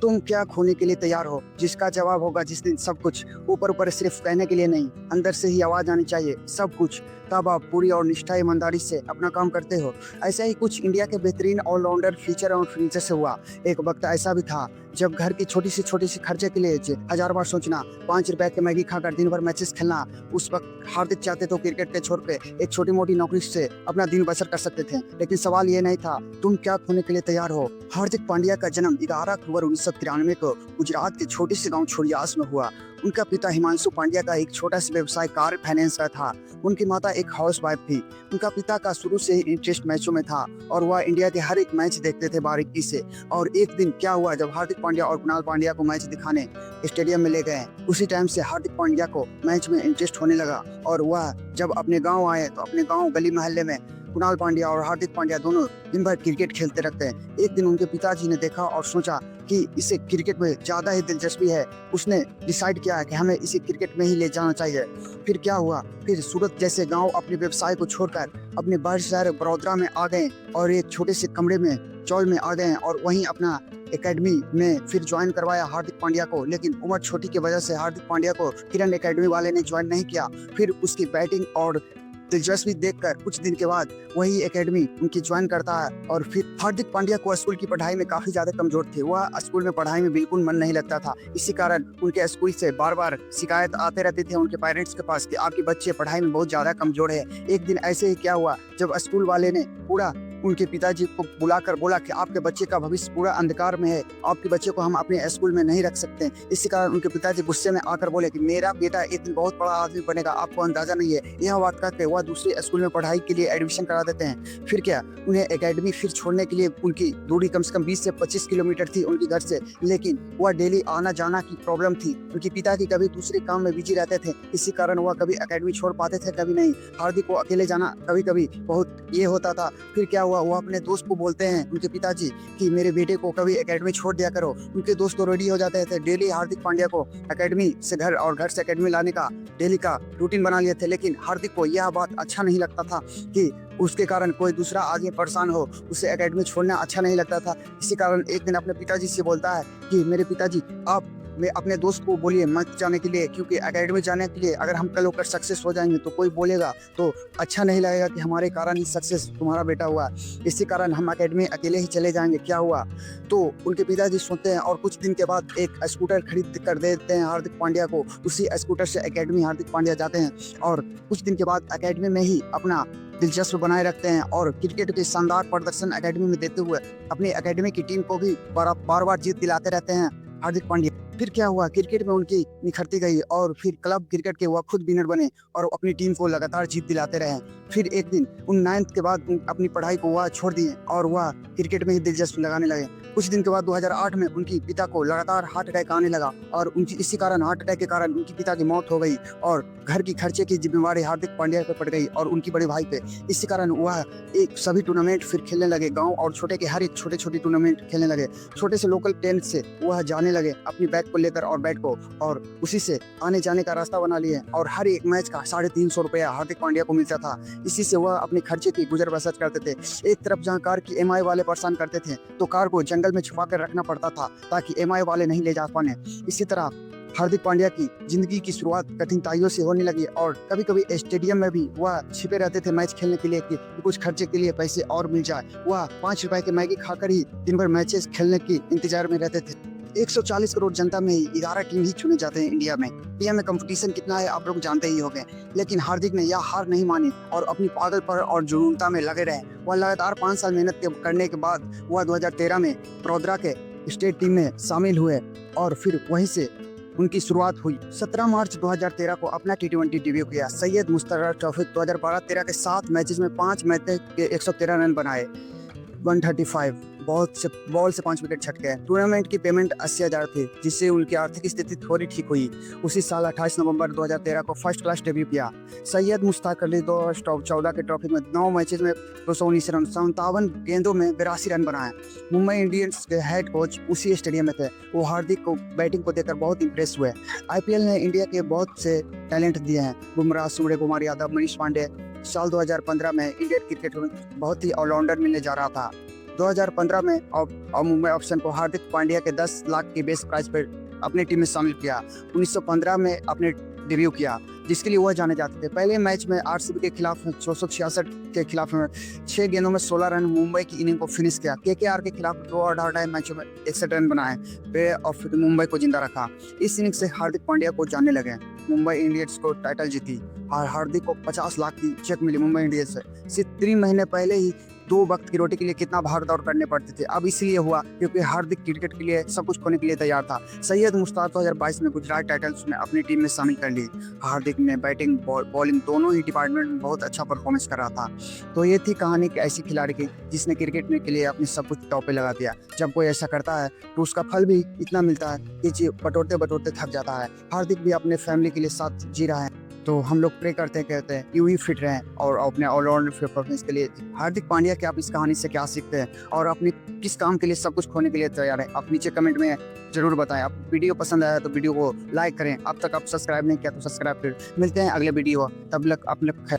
तुम क्या खोने के लिए तैयार हो? जिसका जवाब होगा जिस दिन सब कुछ, ऊपर ऊपर सिर्फ कहने के लिए नहीं, अंदर से ही आवाज आनी चाहिए सब कुछ, तब आप पूरी और निष्ठा ईमानदारी से अपना काम करते हो। ऐसा ही कुछ इंडिया के बेहतरीन ऑलराउंडर फीचर और फीचर से हुआ। एक वक्त ऐसा भी था जब घर की छोटी सी खर्चे के लिए हजार बार सोचना, 5 रुपए की मैगी खाकर दिन भर मैचेस खेलना। उस वक्त हार्दिक चाहते तो क्रिकेट के छोड़ पे एक छोटी मोटी नौकरी से अपना दिन बसर कर सकते थे, लेकिन सवाल ये नहीं था तुम क्या खोने के लिए तैयार हो। हार्दिक पांड्या का जन्म 11 अक्टूबर 1993 को गुजरात के छोटे से गांव छोड़ियास में हुआ। उनका पिता हिमांशु पांड्या का एक छोटा सा व्यवसाय कार फाइनेंस का था। उनकी माता एक हाउस वाइफ थी। उनका पिता का शुरू से ही इंटरेस्ट मैचों में था और वह इंडिया के हर एक मैच देखते थे बारीकी से। और एक दिन क्या हुआ, जब हार्दिक पांड्या और कुणाल पांड्या को मैच दिखाने स्टेडियम में ले गए, उसी टाइम से हार्दिक पांड्या को मैच में इंटरेस्ट होने लगा। और वह जब अपने गाँव आए तो अपने गाँव गली मोहल्ले में कुणाल पांड्या और हार्दिक पांड्या दोनों दिन भर क्रिकेट खेलते रहते हैं। एक दिन उनके पिताजी ने देखा और सोचा कि इसे क्रिकेट में ज्यादा ही दिलचस्पी है। उसने डिसाइड किया कि हमें इसे क्रिकेट में ही ले जाना चाहिए। फिर क्या हुआ, फिर सूरत जैसे गांव अपने व्यवसाय को छोड़कर अपने बड़े शहर बड़ौदा में आ गए और एक छोटे से कमरे में चौल में आ गए और वहीं अपना एकेडमी में फिर ज्वाइन करवाया हार्दिक पांड्या को। लेकिन उम्र छोटी की वजह से हार्दिक पांड्या को किरण एकेडमी वाले ने ज्वाइन नहीं किया। फिर उसकी बैटिंग और दिलचस्पी देखकर कुछ दिन के बाद वही एकेडमी उनकी ज्वाइन करता है। और फिर हार्दिक पांड्या को स्कूल की पढ़ाई में काफी ज्यादा कमजोर थे। वह स्कूल में पढ़ाई में बिल्कुल मन नहीं लगता था। इसी कारण उनके स्कूल से बार बार शिकायत आते रहते थे उनके पेरेंट्स के पास कि आपके बच्चे पढ़ाई में बहुत ज्यादा कमजोर है। एक दिन ऐसे ही क्या हुआ, जब स्कूल वाले ने पूरा उनके पिताजी को बुलाकर बोला कि आपके बच्चे का भविष्य पूरा अंधकार में है, आपके बच्चे को हम अपने स्कूल में नहीं रख सकते। इसी कारण उनके पिताजी गुस्से में आकर बोले कि मेरा बेटा एक दिन बहुत बड़ा आदमी बनेगा, आपको अंदाजा नहीं है। यह बात करके वह दूसरे स्कूल में पढ़ाई के लिए एडमिशन करा देते हैं। फिर क्या, उन्हें एकेडमी फिर छोड़ने के लिए उनकी दूरी कम से कम 20 से 25 किलोमीटर थी उनके घर से, लेकिन वह डेली आना जाना की प्रॉब्लम थी। उनके पिताजी कभी दूसरे काम में बिजी रहते थे, इसी कारण वह कभी एकेडमी छोड़ पाते थे, कभी नहीं। हार्दिक को अकेले जाना कभी कभी बहुत ये होता था। फिर क्या हुआ, वो अपने दोस्त को बोलते हैं उनके पिताजी कि मेरे बेटे को कभी एकेडमी छोड़ दिया करो। उनके दोस्त तो रेडी हो जाते थे, डेली हार्दिक पांड्या को एकेडमी से घर और घर से एकेडमी लाने का डेली का रूटीन बना लिए थे। लेकिन हार्दिक को यह बात अच्छा नहीं लगता था कि उसके कारण कोई दूसरा आदमी परेशान हो, उसे एकेडमी छोड़ना अच्छा नहीं लगता था। इसी कारण एक दिन अपने पिताजी से बोलता है कि मेरे पिताजी आप वे अपने दोस्त को बोलिए मत जाने के लिए, क्योंकि एकेडमी जाने के लिए अगर हम कल होकर सक्सेस हो जाएंगे तो कोई बोलेगा तो अच्छा नहीं लगेगा कि हमारे कारण ही सक्सेस तुम्हारा बेटा हुआ। इसी कारण हम एकेडमी अकेले ही चले जाएंगे। क्या हुआ, तो उनके पिताजी सुनते हैं और कुछ दिन के बाद एक स्कूटर खरीद कर देते हैं हार्दिक पांड्या को। उसी स्कूटर से एकेडमी हार्दिक पांड्या जाते हैं और कुछ दिन के बाद एकेडमी में ही अपना दिलचस्प बनाए रखते हैं और क्रिकेट के शानदार प्रदर्शन एकेडमी में देते हुए अपनी एकेडमी की टीम को भी बार बार जीत दिलाते रहते हैं हार्दिक पांड्या। फिर क्या हुआ, क्रिकेट में उनकी निखरती गई और फिर क्लब क्रिकेट के वह खुद विनर बने और अपनी टीम को लगातार जीत दिलाते रहे। फिर एक दिन उन 9th के बाद अपनी पढ़ाई को वह छोड़ दिए और वह क्रिकेट में ही दिलचस्पी लगाने लगे। कुछ दिन के बाद 2008 में उनकी पिता को लगातार हार्ट अटैक आने लगा और उनकी इसी कारण हार्ट अटैक के कारण उनकी पिता की मौत हो गई और घर की खर्चे की जिम्मेवारी हार्दिक पांड्या पे पड़ गई और उनकी बड़े भाई पे। इसी कारण वह एक सभी टूर्नामेंट फिर खेलने लगे, गांव और छोटे के हर एक छोटे टूर्नामेंट खेलने लगे। छोटे से लोकल टेनिस से वह जाने लगे अपनी बैट को लेकर और बैट को, और उसी से आने जाने का रास्ता बना लिए और हर एक मैच का 350 रुपया हार्दिक पांड्या को मिलता था। इसी से वह अपने खर्चे की गुजर बसर करते थे। एक तरफ जहाँ कार की EMI वाले परेशान करते थे तो कार को जंगल में छुपा कर रखना पड़ता था ताकि EMI वाले नहीं ले जा पाने। इसी तरह हार्दिक पांड्या की जिंदगी की शुरुआत कठिनाइयों से होने लगी और कभी कभी स्टेडियम में भी वह छिपे रहते थे मैच खेलने के लिए कि कुछ खर्चे के लिए पैसे और मिल जाए। वह 5 रुपए की मैगी खाकर ही दिन भर मैचेस खेलने की इंतजार में रहते थे। 140 करोड़ जनता में 11 टीम ही चुने जाते हैं इंडिया में। इंडिया में कंपटीशन कितना है आप लोग जानते ही होंगे, लेकिन हार्दिक ने यह हार नहीं मानी और अपनी पागलपन और जुनूनता में लगे रहे। वह लगातार 5 साल मेहनत करने के बाद वह 2013 में बड़ौदा के स्टेट टीम में शामिल हुए और फिर वहीं से उनकी शुरुआत हुई। 17 मार्च 2013 को अपना T20 डेब्यू किया। सैयद मुश्ताक ट्रॉफी 2012-13 के 7 मैचेस में 5 मैच के 113 रन बनाए, 135 बॉल से 5 विकेट छटके। टूर्नामेंट की पेमेंट 80,000 थी, जिससे उनकी आर्थिक स्थिति थोड़ी ठीक हुई। उसी साल 28 नवंबर 2013 को फर्स्ट क्लास डेब्यू किया। सैयद मुश्ताक अली 2014 के ट्रॉफी में 9 मैचेस में 219 रन, 57 गेंदों में 82 रन बनाए। मुंबई इंडियंस के हेड कोच उसी स्टेडियम में थे। वो हार्दिक को बैटिंग को देखकर बहुत इंप्रेस हुए। IPL ने इंडिया के बहुत से टैलेंट दिए हैं, बुमराह, सूर्य कुमार यादव, मनीष पांडे। साल 2015 में इंडियन क्रिकेट में बहुत ही ऑलराउंडर मिलने जा रहा था। 2015 में मुंबई ऑप्शन को हार्दिक पांड्या के 10 लाख के बेस प्राइस पर अपनी टीम में शामिल किया। 1915 में अपने डेब्यू किया, जिसके लिए वह जाने जाते थे। पहले मैच में आरसीबी के खिलाफ 466 के खिलाफ 6 गेंदों में 16 रन मुंबई की इनिंग को फिनिश किया। केकेआर के खिलाफ 2 और 2.5 मैचों में 61 रन बनाए वे और फिर मुंबई को जिंदा रखा। इस इनिंग से हार्दिक पांड्या को जानने लगे। मुंबई इंडियंस को टाइटल जीती और हार्दिक को 50 लाख की चेक मिली मुंबई इंडियंस से। सिर्फ 3 महीने पहले ही 2 वक्त की रोटी के लिए कितना भाग दौड़ करने पड़ते थे। अब इसलिए हुआ क्योंकि हार्दिक क्रिकेट के लिए सब कुछ खोने के लिए तैयार था। सैयद मुश्ताक 2022 में गुजरात टाइटंस में अपनी टीम में शामिल कर ली। हार्दिक ने बैटिंग बॉलिंग दोनों ही डिपार्टमेंट में बहुत अच्छा परफॉर्मेंस कर रहा था। तो ये थी कहानी कि ऐसी खिलाड़ी की जिसने क्रिकेट में के लिए अपनी सब कुछ टॉप पे लगा दिया। जब कोई ऐसा करता है तो उसका फल भी इतना मिलता है कि बटोरते बटोरते थक जाता है। हार्दिक भी अपने फैमिली के लिए साथ जी रहा है। तो हम लोग प्रे करते हैं, कहते हैं यूं ही फिट रहें और अपने ऑलराउंड परफॉर्मेंस के लिए। हार्दिक पांड्या के आप इस कहानी से क्या सीखते हैं और अपने किस काम के लिए सब कुछ खोने के लिए तैयार है, आप नीचे कमेंट में जरूर बताएं। आप वीडियो पसंद आया तो वीडियो को लाइक करें। अब तक आप सब्सक्राइब नहीं किया तो सब्सक्राइब करें। मिलते हैं अगले वीडियो, तब तक आप लोग